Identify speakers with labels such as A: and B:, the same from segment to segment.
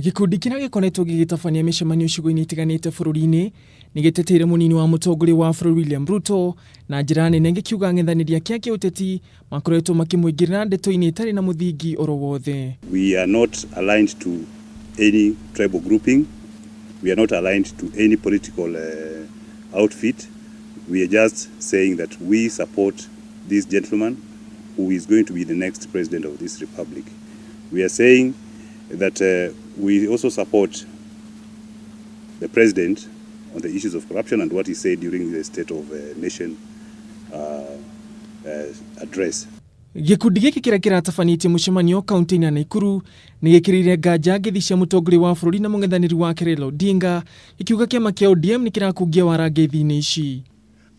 A: Gikundi kina gikoretwo gigitabania micemanio icigo-ini itiganite bururi-ini nigiteteire munini wa mutongoria wa bururi William Ruto na njira nene gikiuga ng'ethaniria kia kiuteti makoretwo makimuingirira ndeto-ini itari na muthingi oro wothe.
B: We are not aligned to any tribal grouping. We are not aligned to any political outfit. We are just saying that we support this gentleman who is going to be the next president of this republic. We are saying that we also support the president on the issues of corruption and what he said during the State of Nation address.
A: Gikundi giki kiria kiratabanĩtie mucemanio kaunti-inĩ ya Nakuru ni gikirire nganja ngithi cia mutongoria wa bururi na mũng'ethanĩri wa Raila Odinga ikiuga kiama kia ODM ni kirakungia wara ngeithi-inĩ ici.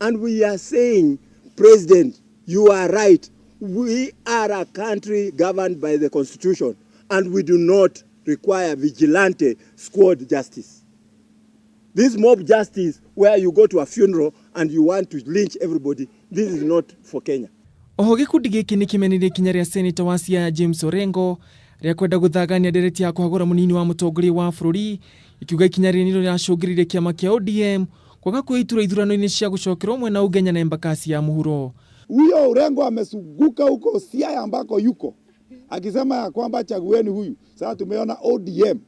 C: And we are saying, President, you are right. We are a country governed by the Constitution and we do not require vigilante squad justice. This mob justice where you go to a funeral and you want to lynch everybody, this is not for Kenya.
A: Oho gikundi giki ni kimenire kinya ria Senator wa Siaya James Orengo ria kwenda guthagania ndereti ya kuhagura munini wa mutongoria wa bururi ikiuga ikinya ria niro riacungiririe kiama kia ODM kwaga kuitura ithurano-ini cia gucokerwo mwena Ugenya na Embakasi ya muhuro.
D: Huyo Orengo amesuguka huko Siaya ambako yuko akisema ya kwamba chagueni huyu. Sasa tumeona ODM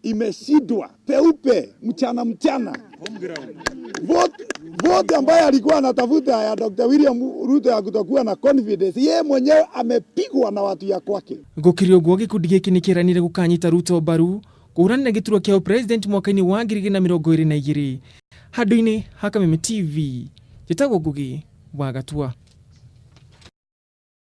D: imeshidwa peupe mchana. Vote ambaye alikuwa anatafuta ya Dr. William Ruto ya kutokuwa na confidence, yeye mwenyewe amepigwa na watu ya kwake.
A: Gukirio guo gikundi giki ni kiranire gukanyita Ruto mbaru kuhurana na giturwa kia president mwaka-ini wa 2022 handu-ini ha Kameme TV. Njĩtagwo Ngugi wa Gatua.